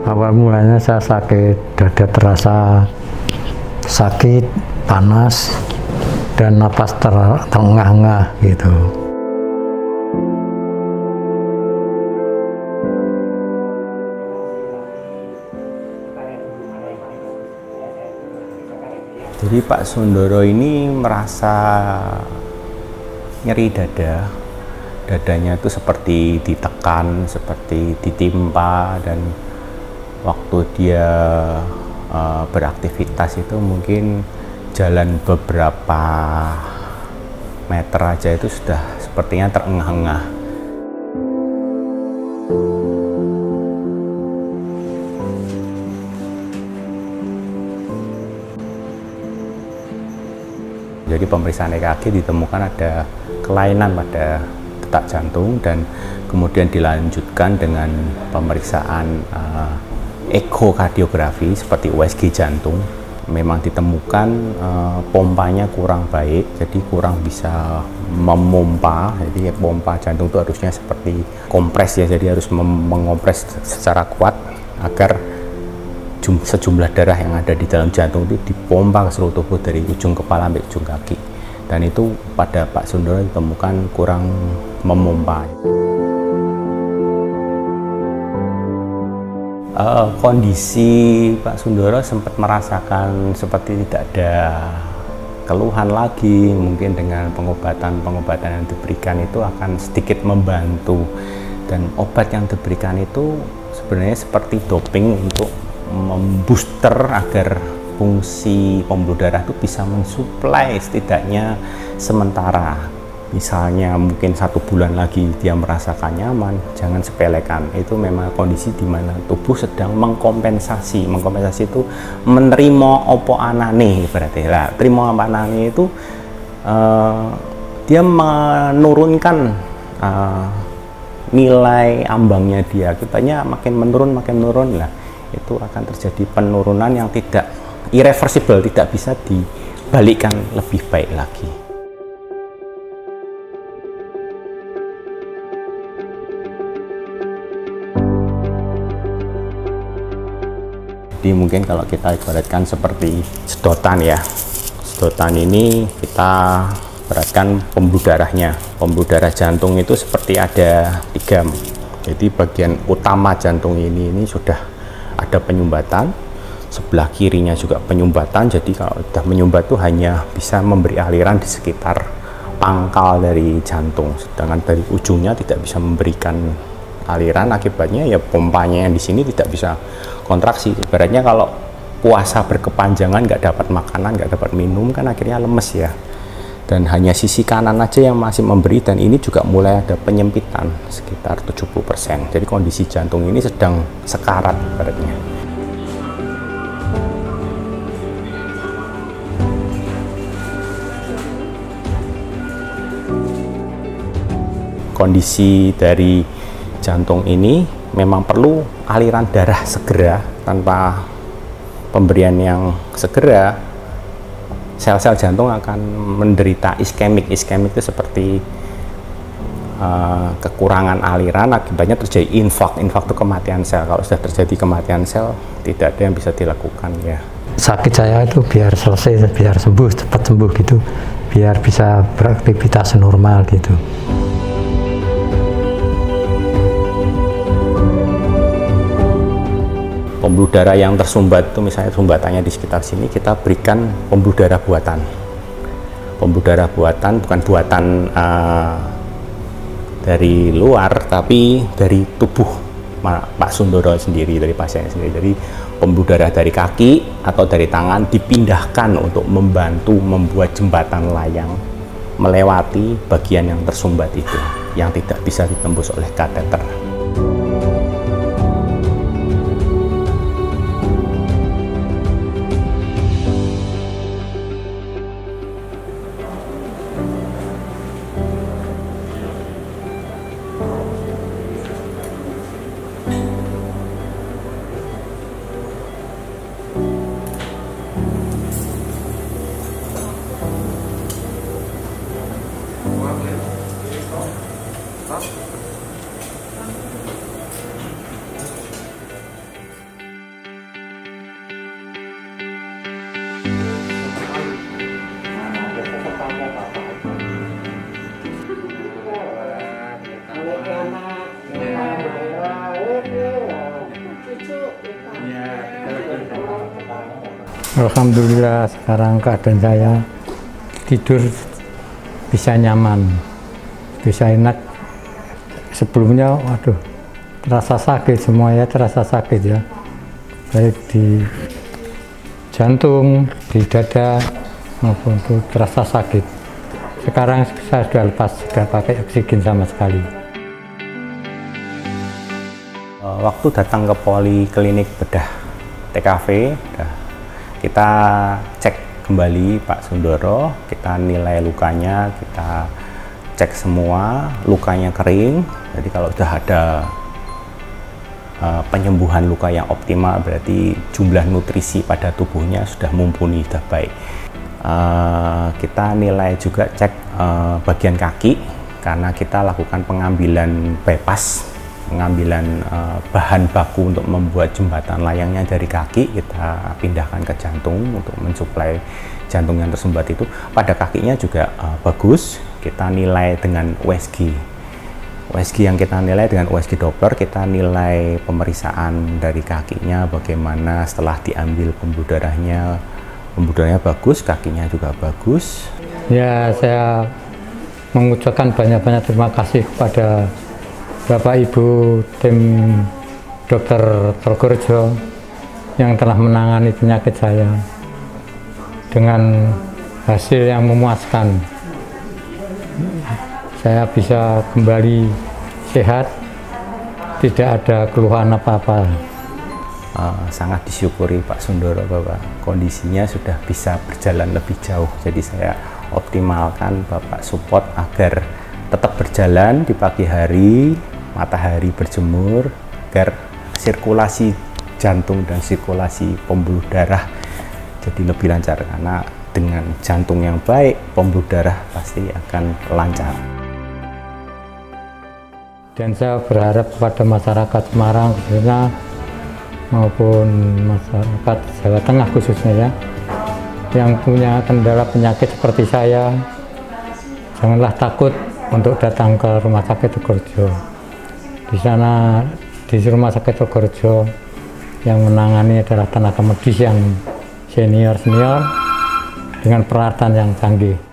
Awal mulanya saya sakit, dada terasa sakit, panas, dan napas terengah-engah gitu. Jadi Pak Sundoro ini merasa nyeri dada, dadanya itu seperti ditekan, seperti ditimpa, dan waktu dia beraktivitas itu mungkin jalan beberapa meter aja itu sudah sepertinya terengah-engah. Jadi pemeriksaan EKG ditemukan ada kelainan pada detak jantung dan kemudian dilanjutkan dengan pemeriksaan ekokardiografi seperti USG jantung. Memang ditemukan pompanya kurang baik, jadi kurang bisa memompa. Jadi pompa jantung itu harusnya seperti kompres ya, jadi harus mengompres secara kuat agar sejumlah darah yang ada di dalam jantung itu dipompa ke seluruh tubuh dari ujung kepala sampai ujung kaki, dan itu pada Pak Sundoro ditemukan kurang memompa. Kondisi Pak Sundoro sempat merasakan seperti tidak ada keluhan lagi, mungkin dengan pengobatan yang diberikan itu akan sedikit membantu, dan obat yang diberikan itu sebenarnya seperti doping untuk membooster agar fungsi pembuluh darah itu bisa mensuplai setidaknya sementara. Misalnya mungkin 1 bulan lagi dia merasakan nyaman, jangan sepelekan. Itu memang kondisi di mana tubuh sedang mengkompensasi. Mengkompensasi itu menerima opo anane berarti lah. Terima apa anane itu dia menurunkan nilai ambangnya dia. Akibatnya makin menurun lah. Itu akan terjadi penurunan yang tidak irreversible, tidak bisa dibalikkan lebih baik lagi. Jadi mungkin kalau kita ibaratkan seperti sedotan ya, sedotan ini kita ibaratkan pembuluh darahnya. Pembuluh darah jantung itu seperti ada 3. Jadi bagian utama jantung ini sudah ada penyumbatan, sebelah kirinya juga penyumbatan. Jadi kalau sudah menyumbat itu hanya bisa memberi aliran di sekitar pangkal dari jantung, sedangkan dari ujungnya tidak bisa memberikan aliran. Akibatnya ya pompanya yang di sini tidak bisa kontraksi. Ibaratnya kalau puasa berkepanjangan, nggak dapat makanan, nggak dapat minum, kan akhirnya lemes ya. Dan hanya sisi kanan aja yang masih memberi, dan ini juga mulai ada penyempitan sekitar 70%. Jadi kondisi jantung ini sedang sekarat ibaratnya. Kondisi dari jantung ini memang perlu aliran darah segera. Tanpa pemberian yang segera, sel-sel jantung akan menderita iskemik. Iskemik itu seperti kekurangan aliran, akibatnya terjadi infark. Infark itu kematian sel. Kalau sudah terjadi kematian sel, tidak ada yang bisa dilakukan ya. Sakit saya itu biar selesai, biar sembuh, cepat sembuh gitu, biar bisa beraktivitas normal gitu. Pembuluh darah yang tersumbat itu, misalnya sumbatannya di sekitar sini, kita berikan pembuluh darah buatan. Pembuluh darah buatan bukan buatan dari luar, tapi dari tubuh Pak Sundoro sendiri, dari pasiennya sendiri. Jadi pembuluh darah dari kaki atau dari tangan dipindahkan untuk membantu membuat jembatan layang melewati bagian yang tersumbat itu, yang tidak bisa ditembus oleh kateter. Alhamdulillah sekarang keadaan saya tidur bisa nyaman, bisa enak. Sebelumnya, waduh, terasa sakit semuanya, terasa sakit ya, baik di jantung, di dada maupun itu terasa sakit. Sekarang saya sudah lepas, sudah pakai oksigen sama sekali. Waktu datang ke Poliklinik Bedah TKV, kita cek kembali Pak Sundoro, kita nilai lukanya, kita cek semua, lukanya kering. Jadi kalau sudah ada penyembuhan luka yang optimal, berarti jumlah nutrisi pada tubuhnya sudah mumpuni, sudah baik. Kita nilai juga cek bagian kaki, karena kita lakukan pengambilan bypass, pengambilan bahan baku untuk membuat jembatan layangnya dari kaki, kita pindahkan ke jantung untuk mensuplai jantung yang tersumbat itu. Pada kakinya juga bagus, kita nilai dengan USG. USG yang kita nilai dengan USG Doppler, kita nilai pemeriksaan dari kakinya bagaimana setelah diambil pembuluh darahnya bagus, kakinya juga bagus. Ya, saya mengucapkan banyak-banyak terima kasih kepada Bapak Ibu tim Dokter Progorejo yang telah menangani penyakit saya dengan hasil yang memuaskan. Saya bisa kembali sehat, tidak ada keluhan apa-apa. Sangat disyukuri Pak Sundoro bahwa kondisinya sudah bisa berjalan lebih jauh. Jadi saya optimalkan Bapak support agar tetap berjalan di pagi hari, matahari berjemur, agar sirkulasi jantung dan sirkulasi pembuluh darah jadi lebih lancar, karena dengan jantung yang baik, pembuluh darah pasti akan lancar. Dan saya berharap kepada masyarakat Semarang khususnya maupun masyarakat Jawa Tengah khususnya ya, yang punya kendala penyakit seperti saya, janganlah takut untuk datang ke Rumah Sakit Progorejo. Di sana, di Rumah Sakit Progorejo, yang menangani adalah tenaga medis yang senior dengan peralatan yang canggih.